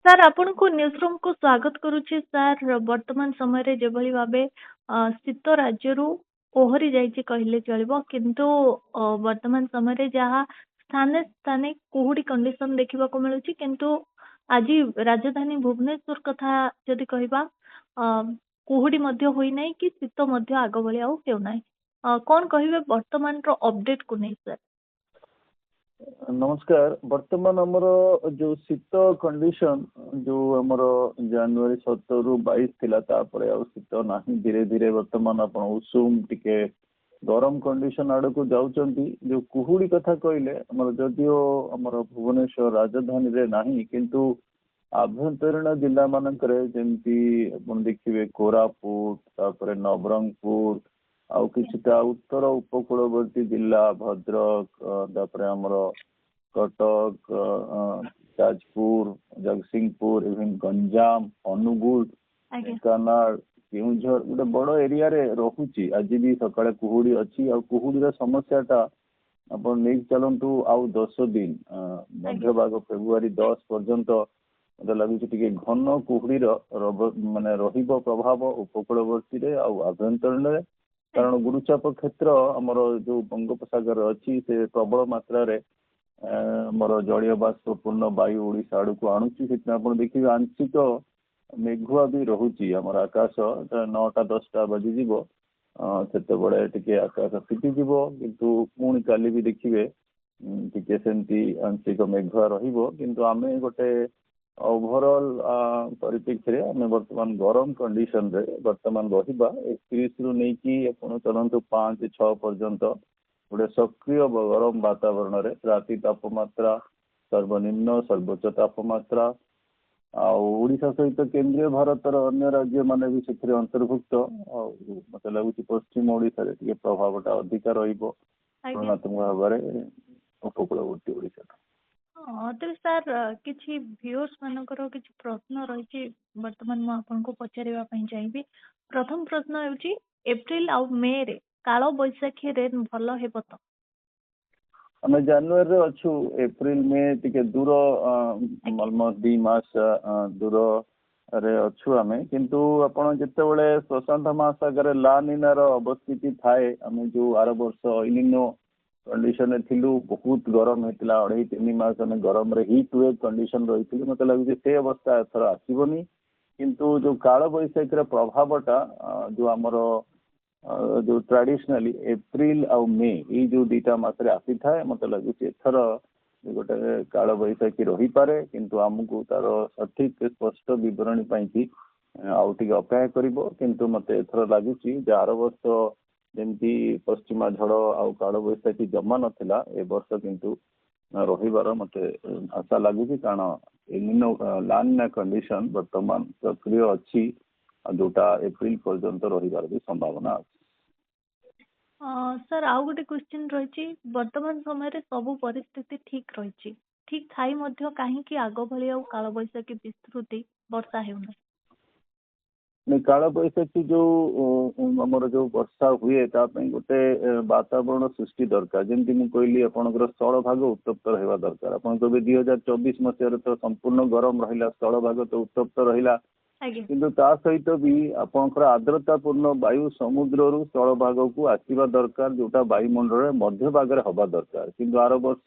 Sir ଆପଣଙ୍କୁ ନ୍ୟୁଜରୁମକୁ ସ୍ୱାଗତ କରୁଛି ସାର୍। ବର୍ତ୍ତମାନ ସମୟରେ ଯେଭଳି ଭାବେ ଶୀତ ରାଜ୍ୟରୁ ଓହରି ଯାଇଛି କହିଲେ ଚଳିବ, କିନ୍ତୁ ବର୍ତ୍ତମାନ ସମୟରେ ଯାହା ସ୍ଥାନେ ସ୍ଥାନେ କୁହୁଡ଼ି କଣ୍ଡିସନ ଦେଖିବାକୁ ମିଳୁଛି। କିନ୍ତୁ ଆଜି ରାଜଧାନୀ ଭୁବନେଶ୍ୱର କଥା ଯଦି କହିବା, ଅ, କୁହୁଡ଼ି ମଧ୍ୟ ହୋଇନାହିଁ କି ଶୀତ ମଧ୍ୟ ଆଗ ଭଳି ଆଉ ହେଉନାହିଁ। କଣ କହିବେ ବର୍ତ୍ତମାନର ଅପଡେଟକୁ ନେଇ ସାର୍? ନମସ୍କାର। ବର୍ତ୍ତମାନ ଆମର ଯୋଉ ଶୀତ କଣ୍ଡିସନ ଯୋଉ ଆମର ଜାନୁଆରୀ 17ରୁ 22 ଥିଲା, ତାପରେ ଆଉ ଶୀତ ନାହିଁ। ଧୀରେ ଧୀରେ ବର୍ତ୍ତମାନ ଆପଣ ଉଷୁମ ଟିକେ ଗରମ କଣ୍ଡିସନ ଆଡକୁ ଯାଉଛନ୍ତି। ଯୋଉ କୁହୁଡି କଥା କହିଲେ, ଆମର ଯଦିଓ ଆମର ଭୁବନେଶ୍ୱର ରାଜଧାନୀରେ ନାହିଁ, କିନ୍ତୁ ଆଭ୍ୟନ୍ତରୀଣ ଜିଲ୍ଲା ମାନଙ୍କରେ ଯେମିତି ଆପଣ ଦେଖିବେ କୋରାପୁଟ, ତାପରେ ନବରଙ୍ଗପୁର, ଆଉ କିଛିଟା ଉତ୍ତର ଉପକୂଳବର୍ତ୍ତୀ ଜିଲ୍ଲା ଭଦ୍ରକ, ତାପରେ ଆମର କଟକ, ଯାଜପୁର, ଜଗତସିଂହପୁର, ଇଭେନ୍ ଗଞ୍ଜାମ, ଅନୁଗୁଳ, ଆଜ୍ଞା ଢେଙ୍କାନାଳ, କେଉଁଝର ଗୋଟେ ବଡ ଏରିଆରେ ରହୁଛି। ଆଜି ବି ସକାଳେ କୁହୁଡି ଅଛି। ଆଉ କୁହୁଡିର ସମସ୍ୟାଟା ଆପଣ ନେଇକି ଚାଲନ୍ତୁ ଆଉ 10 ଦିନ, ଆଜ୍ଞା ମଧ୍ୟଭାଗ ଫେବୃଆରୀ 10 ପର୍ଯ୍ୟନ୍ତ ମତେ ଲାଗୁଛି ଟିକେ ଘନ କୁହୁଡିର ମାନେ ରହିବ ପ୍ରଭାବ ଉପକୂଳବର୍ତ୍ତୀରେ ଆଉ ଆଭ୍ୟନ୍ତରୀଣରେ। କାରଣ ଆଜ୍ଞା ଗୁରୁଚାପ କ୍ଷେତ୍ର ଆମର ଯୋଉ ବଙ୍ଗୋପସାଗର ଅଛି, ସେ ପ୍ରବଳ ମାତ୍ରାରେ ଆମର ଜଳୀୟ ବାଷ୍ପପୂର୍ଣ୍ଣ ବାୟୁ ଓଡିଶା ଆଡକୁ ଆଣୁଛି। ସେଥିପାଇଁ ଆପଣ ଦେଖିବେ ଆଂଶିକ ମେଘୁଆ ବି ରହୁଛି ଆମର ଆକାଶ। 9ଟା 10ଟା ବାଜିଯିବ, ସେତେବେଳେ ଟିକେ ଆକାଶ ଫିଟିଯିବ, କିନ୍ତୁ ପୁଣି କାଲି ବି ଦେଖିବେ ଟିକେ ସେମିତି ଆଂଶିକ ମେଘୁଆ ରହିବ। କିନ୍ତୁ ଆମେ ଗୋଟେ ଓଭରଅଲ ପରିପ୍ରେକ୍ଷୀରେ ଆମେ ବର୍ତ୍ତମାନ ଗରମ କଣ୍ଡିସନରେ ବର୍ତ୍ତମାନ ରହିବା। 31ରୁ ନେଇକି ଆପଣ ଚଳନ୍ତୁ 5-6 ପର୍ଯ୍ୟନ୍ତ ଗୋଟେ ସକ୍ରିୟ ଗରମ ବାତାବରଣରେ। ରାତି ତାପମାତ୍ରା, ସର୍ବନିମ୍ନ ସର୍ବୋଚ୍ଚ ତାପମାତ୍ରା, ଆଉ ଓଡିଶା ସହିତ କେନ୍ଦ୍ରୀୟ ଭାରତର ଅନ୍ୟ ରାଜ୍ୟ ମାନେ ବି ସେଥିରେ ଅନ୍ତର୍ଭୁକ୍ତ। ଆଉ ମତେ ଲାଗୁଛି ପଶ୍ଚିମ ଓଡିଶାରେ ଟିକେ ପ୍ରଭାବଟା ଅଧିକା ରହିବ ଆଜ୍ଞା। ତୁଳନାତ୍ମକ ଭାବରେ ଉପକୂଳବର୍ତ୍ତୀ ଓଡିଶାର। ତେବେ ସାର୍, କିଛି ଭିଉଅର୍ସ ମାନଙ୍କର କିଛି ପ୍ରଶ୍ନ ରହିଛି, ବର୍ତ୍ତମାନ ମୁଁ ଆପଣଙ୍କୁ ପଚାରିବା ପାଇଁ ଚାହିଁବି। ପ୍ରଥମ ପ୍ରଶ୍ନ ହେଉଛି, ଏପ୍ରିଲ ଆଉ ମେ ରେ କାଳ ବୈଶାଖୀ ରେନ୍ ଭଲ ହେବ ତ? ଆମେ ଜାନୁଆରୀରେ ଅଛୁ, ଏପ୍ରିଲ ମେ ଟିକେ ଦୂର, ଆଜ୍ଞା ଅଲମୋଷ୍ଟ 2 ମାସ ଦୂରରେ ଅଛୁ ଆମେ। କିନ୍ତୁ ଆପଣ ଯେତେବେଳେ ପ୍ରଶାନ୍ତ ମହାସାଗରରେ ଲାନିନାର ଅବସ୍ଥିତି ଥାଏ, ଆମେ ଯୋଉ ଆର ବର୍ଷ ଇଲିନୋ କଣ୍ଡିସନରେ ଥିଲୁ, ବହୁତ ଗରମ ହେଇଥିଲା। 2.5-3 ମାସ ଆମେ ଗରମରେ ହିଟ୍ ୱେଭ୍ କଣ୍ଡିସନ ରହିଥିଲୁ। ମତେ ଲାଗୁଛି ସେ ଅବସ୍ଥା ଏଥର ଆସିବନି। କିନ୍ତୁ ଯୋଉ କାଳ ବୈଶାଖୀର ପ୍ରଭାବଟା ଯୋଉ ଆମର ଯୋଉ ଟ୍ରାଡିସନାଲି ଏପ୍ରିଲ ଆଉ ମେ, ଏଇ ଯୋଉ 2ଟା ମାସରେ ଆସିଥାଏ, ମତେ ଲାଗୁଛି ଏଥର ଗୋଟେ କାଳ ବୈଶାଖୀ ରହିପାରେ। କିନ୍ତୁ ଆମକୁ ତାର ସଠିକ ସ୍ପଷ୍ଟ ବିବରଣୀ ପାଇଁକି ଆଉ ଟିକେ ଅପେକ୍ଷା କରିବ। କିନ୍ତୁ ମତେ ଏଥର ଲାଗୁଛି ଯେ ଆର ବର୍ଷ ଯେମିତି ପଶ୍ଚିମା ଝଡ଼ ଆଉ କାଳ ବୈଶାଖୀ ଜମା ନଥିଲା, ଏ ବର୍ଷ କିନ୍ତୁ ରହିବାର ମତେ ଆଶା ଲାଗୁଛି। କାରଣ ଲାନିନା କଣ୍ଡିସନ ବର୍ତ୍ତମାନ ସକ୍ରିୟ ଅଛି, ଯୋଉଟା ଏପ୍ରିଲ ପର୍ଯ୍ୟନ୍ତ ରହିବାର ବି ସମ୍ଭାବନା ଅଛି। ସାର୍, ଆଉ ଗୋଟେ କ୍ୱେଶ୍ଚିନ୍ ରହିଛି। ବର୍ତ୍ତମାନ ସମୟରେ ସବୁ ପରିସ୍ଥିତି ଠିକ୍ ରହିଛି, ଠିକ୍ ଥାଇ ମଧ୍ୟ କାହିଁକି ଆଗ ଭଳି ଆଉ କାଳବୈଶାଖୀ ବିସ୍ତୃତି ବର୍ଷା ହେଉନାହିଁ? କାଳ ବୈଶାଖୀ ଯୋଉ ଆମର ଯୋଉ ବର୍ଷା ହୁଏ, ତା ପାଇଁ ଗୋଟେ ବାତାବରଣ ସୃଷ୍ଟି ଦରକାର। ଯେମିତି ମୁଁ କହିଲି, ଆପଣଙ୍କର ସ୍ଥଳଭାଗ ଉତ୍ତପ୍ତ ରହିବା ଦରକାର। ଆପଣ କହିବେ 2024 ମସିହାରେ ତ ସମ୍ପୂର୍ଣ୍ଣ ଗରମ ରହିଲା, ସ୍ଥଳଭାଗ ତ ଉତ୍ତପ୍ତ ରହିଲା। ଆଜ୍ଞା କିନ୍ତୁ ତା ସହିତ ବି ଆପଣଙ୍କର ଆର୍ଦ୍ରତାପୂର୍ଣ୍ଣ ବାୟୁ ସମୁଦ୍ରରୁ ସ୍ଥଳଭାଗକୁ ଆସିବା ଦରକାର, ଯୋଉଟା ବାୟୁମଣ୍ଡଳରେ ମଧ୍ୟ ଭାଗରେ ହବା ଦରକାର। କିନ୍ତୁ ଆର ବର୍ଷ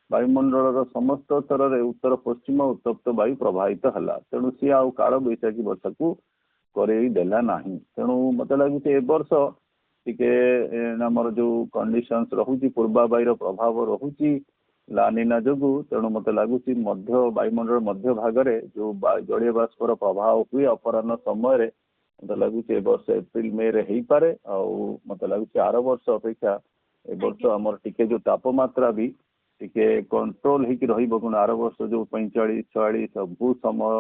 ବାୟୁମଣ୍ଡଳର ସମସ୍ତ ସ୍ତରରେ ଉତ୍ତର ପଶ୍ଚିମ ଉତ୍ତପ୍ତ ବାୟୁ ପ୍ରବାହିତ ହେଲା, ତେଣୁ ସିଏ ଆଉ କାଳ ବୈଶାଖୀ ବର୍ଷାକୁ କରେଇ ଦେଲା ନାହିଁ। ତେଣୁ ମତେ ଲାଗୁଛି ଏ ବର୍ଷ ଟିକେ ଆମର ଯୋଉ କଣ୍ଡିସନ ରହୁଛି, ପୂର୍ବାବାୟୁର ପ୍ରଭାବ ରହୁଛି ଲାନିନା ଯୋଗୁ। ତେଣୁ ମତେ ଲାଗୁଛି ବାୟୁମଣ୍ଡଳ ମଧ୍ୟ ଭାଗରେ ଯୋଉ ଜଳୀୟ ବାଷ୍ପର ପ୍ରଭାବ ହୁଏ ଅପରାହ୍ନ ସମୟରେ, ମତେ ଲାଗୁଛି ଏ ବର୍ଷ ଏପ୍ରିଲ ମେ ରେ ହେଇପାରେ। ଆଉ ମତେ ଲାଗୁଛି ଆର ବର୍ଷ ଅପେକ୍ଷା ଏ ବର୍ଷ ଆଜ୍ଞା ଆମର ଟିକେ ଯୋଉ ତାପମାତ୍ରା ବି ଟିକେ କଣ୍ଟ୍ରୋଲ ହେଇକି ରହିବ। କିନ୍ତୁ ଆର ବର୍ଷ ଯୋଉ 45-46 ସବୁ ସମୟ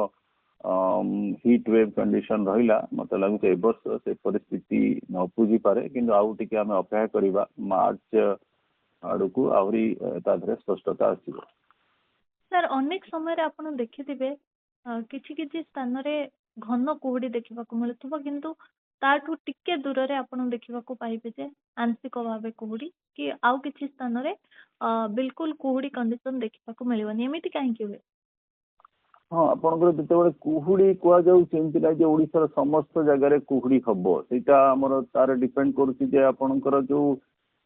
ହିଟ୍ ୱେଭ୍ କଣ୍ଡିସନ ରହିଲା, ମତେ ଲାଗୁଛି ଏ ବର୍ଷ ସେ ପରିସ୍ଥିତି ନ ପୁଜି ପାରେ। କିନ୍ତୁ ଆଉ ଟିକେ ଆମେ ଅପେକ୍ଷା କରିବା, ମାର୍ଚ୍ଚ ଆଡକୁ ଆହୁରି ତା ଦେହରେ ସ୍ପଷ୍ଟତା ଆସିବ। ସାର୍, ଅନେକ ସମୟରେ ଆପଣ ଦେଖିଥିବେ କିଛି କିଛି ସ୍ଥାନରେ ଘନ କୁହୁଡ଼ି ଦେଖିବାକୁ ମିଳୁଥିବ, କିନ୍ତୁ ତାଠୁ ଟିକେ ଦୂରରେ ଆପଣ ଦେଖିବାକୁ ପାଇବେ ଯେ ଆଂଶିକ ଭାବେ କୁହୁଡ଼ି, କି ଆଉ କିଛି ସ୍ଥାନରେ ବିଲକୁଲ କୁହୁଡ଼ି କଣ୍ଡିସନ ଦେଖିବାକୁ ମିଳିବନି। ଏମିତି କାହିଁକି ହୁଏ? हाँ आपनकर जितेबाला कुहुड़ी कुआଯାଉଛି एमती ना जे ओडिशार समस्त जगह कुहुड़ी हब सेटा हमर तार डिपेंड करूची जे आपनकर जो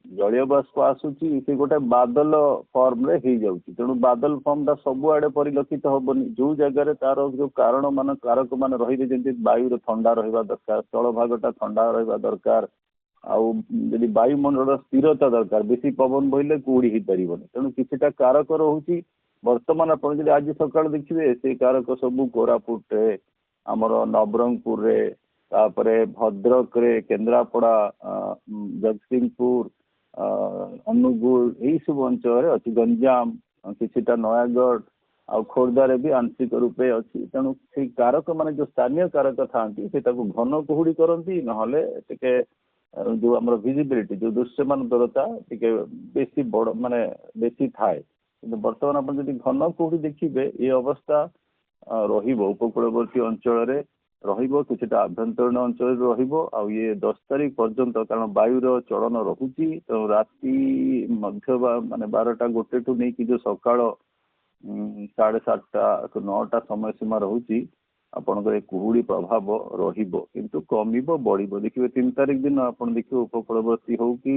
जलीय बाष्प आसूची से गोटे बादल फॉर्म रे हो जाऊची तेणु बादल फॉर्म टा सब आड़े परिलक्षित हबनी जो जगह तार जो कारण मान कारक मान रही जेमती वायु ठंडा रहा दरकार स्थल भागटा ठंडा रहा दरकार आउ जदि वायुमंडल स्थिरता दरकार बेसी पवन बहिले कुहुड़ी हो पारिबनी तेणु किछिटा कारक रहुची वर्तमान आप आज सकाल देखिए से कारक सब कोरापुट आमर नवरंगपुर रे तापरे भद्रक रे केन्द्रापड़ा जगतसिंहपुर अनुगुल यही सब अंचल अच्छी गंजाम किछिटा नयागढ़ आ खोर्धारे भी आंशिक रूपे अच्छी तेणु से कारक मान जो स्थानीय कारक था घन कुहुड़ी करती नहले टिके जो आम विजिबिलिटी जो दृश्यमान दूरता टिके बेसी बड़ माने बेसी थाए बर्तमान आप घन कुहुड़ी देखिए ये अवस्था उपकूलवर्ती अंचल किछिटा आभ्यंतरीण अंचल ये 10 तारीख पर्यंत कारण वायुर चलन रहुची तो राति मध्य माने 12टा गोटे ठू नहीं जो सकाळ 7:30 9टा समय सीमा रहुची आपनकर कुहुड़ी प्रभाव किंतु कमिबो बढ़िबो देखिए 3 तारीख दिन आपन देखिए उपकूलवर्ती हो कि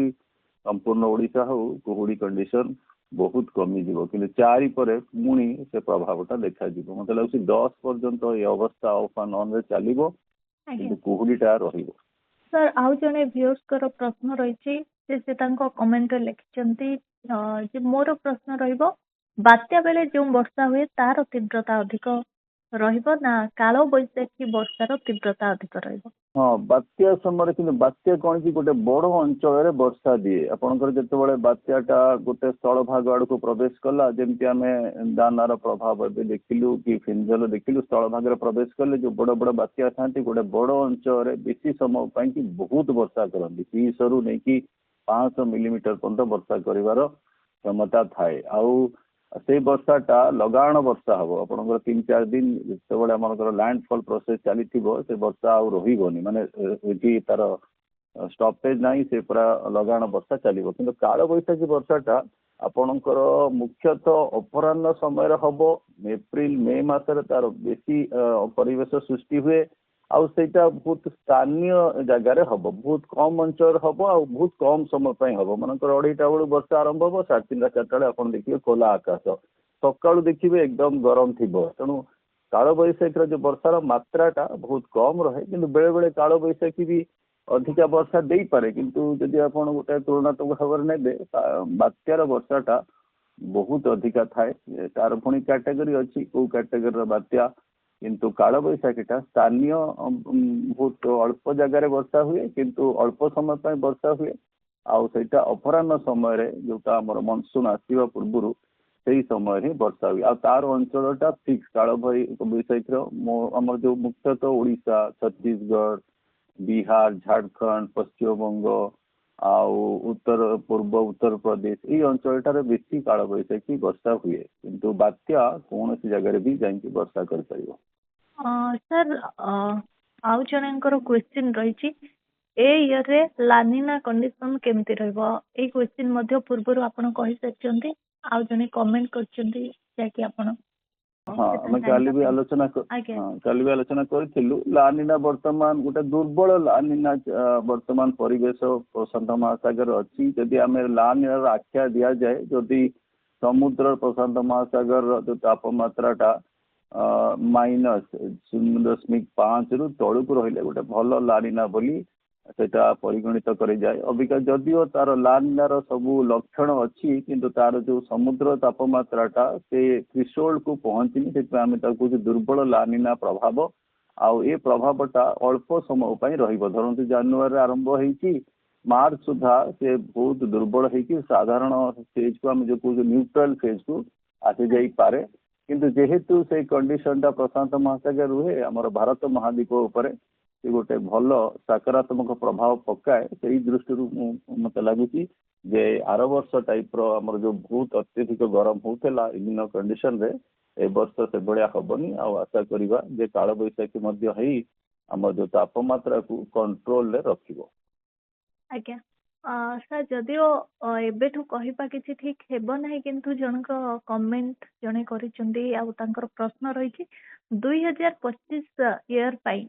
संपूर्ण ओडिशा हो कुहुड़ी कंडीशन बहुत कमी जीवो कि 4 पर पुणी से प्रभावटा देखा मत लगे 10 पर्यंत ये अवस्था ऑफ एंड ऑन रे चलिबो किंतु कुहुड़ीटा रहिबो। सर आउ जने व्यूअर्स कर प्रश्न रही से तांको कमेंट रे लिखिचंती जे मोर प्रश्न रहिबो बात्या बेले जो वर्षा हुए तार तीव्रता अधिक रहिबो ना कालो बैसाखी वर्षार तीव्रता अधिक रहिबो। हाँ बात्या समय कि बात्या कौन कि गोटे बड़ अंचल वर्षा दिए आपंकर जिते बात्याटा गोटे स्थल भाग आड़ को प्रवेश कला जमी आम दानार प्रभाव ए देखिलु कि फिंजल देखिलु स्थल भाग प्रवेश कले जो बड़ बड़ बात्या था गोटे बड़ अंचल बेसी समय कि बहुत वर्षा करती 300 रू नहीं 500 मिलीमीटर पर्यंत वर्षा कर क्षमता थाए आउ से वर्षाटा लगाण वर्षा हम आपंकर 3-4 दिन जिते आमर लैंडफॉल प्रोसेस चली से वर्षा आउ रही माने तार स्टॉपेज ना से पूरा लगाण वर्षा चलो कि काल बैशाखी वर्षाटा आपणकर मुख्यतः अपराह्न समय हम एप्रिल मे मसरे तार बेसी परिवेश सृष्टि हुए आईटा बहुत स्थानीय जगार हम बहुत कम अंचल हम आ बहुत कम समय हम मनकर 2:30 बेलू वर्षा आरंभ हम 3:30 4टा आप देखिए खोला आकाश सकालू देखिए एकदम गरम थी तेणु काल बैशाखी जो वर्षार मात्राटा बहुत कम रहे कि बेले बेले काल बैशाखी भी अधिका वर्षा दे पारे किंतु जदि आप गोटे तुलनात्मक भाव में ने बात्यार वर्षाटा बहुत अधिका थाए तार पुणी कैटेगरी अच्छी कौ कैटेगरी बात्या किंतु काल बैशाखीटा स्थानीय बहुत अल्प जगार वर्षा हुए किंतु अल्प समय वर्षा हुए आईटा अपराह्न समय जोटा आम मनसून आसवा पूर्व से समय ही वर्षा हुए तार अंचलटा फिक्स काल बैशाखी आम जो मुख्यतः ओडिशा छत्तीसगढ़ बिहार झारखंड पश्चिम बंग उत्तर पूर्व उत्तर प्रदेश ये अंचलटार बेसी काल बैशाखी वर्षा हुए किंतु बात्या कौन जगह भी जाइए वर्षा कर पारिबो। सर आउ जनकर क्वेश्चन रही ए ईयर रे लानिना कंडीशन केमती रहबो ए क्वेश्चन मध्य पूर्व आपण कहि सचंती आउ जने कमेंट करचंती जाकि आपण हाँ आम काली भी आलोचना काली भी आलोचना करूँ लानिना वर्तमान गोटे दुर्बल लानिना वर्तमान परिवेश प्रशांत महासागर अच्छी जदि आम लानिनार आख्या दि जाए जदि समुद्र प्रशांत महासागर जो तापमात्राटा -0.5 रु तलू रहिले गोटे भल लानिना बोली सेटा परिगणित कर जाए अबिका जदिओ तार लानिनार सबू लक्षण अच्छी किंतु तार जो समुद्र तापमात्राटा से थ्रेशोल्ड को पहुंचनी से आम दुर्बल लानिना प्रभाव आउ ए प्रभावटा अल्प समय रहिबो धरंतु जानुआरी आरंभ होईची मार्च सुधा से बहुत दुर्बल होईकी साधारण फेज को आम जो कहूँ न्यूट्रल फेज को आसी जाई पारे किंतु जेहेतु से कंडीशनटा प्रशांत महासागर रुहे आमर भारत महाद्वीप उपरे से गोटे भल सकारात्मक प्रभाव पकाए से दृष्टि मत लगुच जे आर वर्ष टाइप आमर जो बहुत अत्यधिक गरम होता इविन कंडीशन रे ए वर्ष से भाया हेनी आशा करवा जे काल बैशाखी आम जो तापमात्रा को कंट्रोल रे रखिबो। आज्ञा ସାର୍ ଯଦିଓ ଏବେଠୁ କହିବା କିଛି ଠିକ୍ ହେବ ନାହିଁ, କିନ୍ତୁ ଜଣଙ୍କ କମେଣ୍ଟ ଜଣେ କରିଛନ୍ତି ଆଉ ତାଙ୍କର ପ୍ରଶ୍ନ ରହିଛି 2025 ଇୟର ପାଇଁ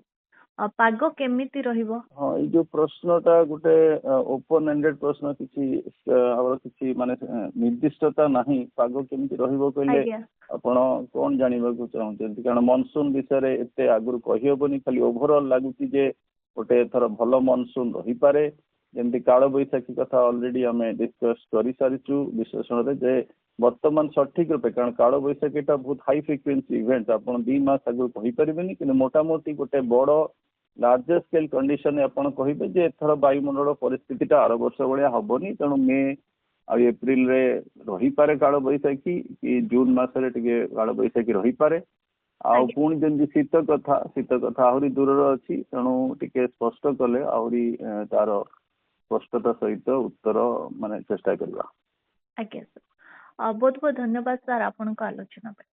ପାଗ କେମିତି ରହିବ? ହଁ, ଏଇ ଯୋଉ ପ୍ରଶ୍ନଟା ଗୋଟେ ଓପନ ଏଣ୍ଡେଡ ପ୍ରଶ୍ନ, କିଛି ଆମର କିଛି ମାନେ ନିର୍ଦ୍ଦିଷ୍ଟତା ନାହିଁ। ପାଗ କେମିତି ରହିବ କହିଲେ ଆଜ୍ଞା ଆପଣ କଣ ଜାଣିବାକୁ ଚାହୁଁଛନ୍ତି? କାରଣ ମନସୁନ ବିଷୟରେ ଏତେ ଆଗରୁ କହିହବନି, ଖାଲି ଓଭରଅଲ ଲାଗୁଛି ଯେ ଗୋଟେ ଏଥର ଭଲ ମନସୁନ ରହିପାରେ। ଯେମିତି କାଳବୈଶାଖୀ କଥା ଅଲରେଡି ଆମେ ଡିସକସ କରିସାରିଛୁ ବିଶ୍ଳେଷଣରେ, ଯେ ବର୍ତ୍ତମାନ ସଠିକ ରୂପେ, କାରଣ କାଳବୈଶାଖୀଟା ବହୁତ ହାଇ ଫ୍ରିକ୍ୱେନ୍ସି ଇଭେଣ୍ଟ, ଆପଣ 2 ମାସ ଆଗରୁ କହିପାରିବେନି, କିନ୍ତୁ ମୋଟାମୋଟି ଗୋଟେ ବଡ ଲାର୍ଜର ସ୍କେଲ କଣ୍ଡିସନ ଆପଣ କହିବେ ଯେ ଏଥର ବାୟୁମଣ୍ଡଳ ପରିସ୍ଥିତିଟା ଆର ବର୍ଷ ଭଳିଆ ହବନି, ତେଣୁ ମେ ଆଉ ଏପ୍ରିଲରେ ରହିପାରେ କାଳବୈଶାଖୀ, କି ଜୁନ ମାସରେ ଟିକେ କାଳବୈଶାଖୀ ରହିପାରେ। ଆଉ ଆଜ୍ଞା ପୁଣି ଯେମିତି ଶୀତ କଥା ଆହୁରି ଦୂରରେ ଅଛି, ତେଣୁ ଟିକେ ସ୍ପଷ୍ଟ କଲେ ଆହୁରି ତାର ସ୍ପଷ୍ଟତା ସହିତ ଉତ୍ତର ମାନେ ଚେଷ୍ଟା କରିବା। ଆଜ୍ଞା ସାର୍, ବହୁତ ବହୁତ ଧନ୍ୟବାଦ ସାର୍ ଆପଣଙ୍କ ଆଲୋଚନା ପାଇଁ।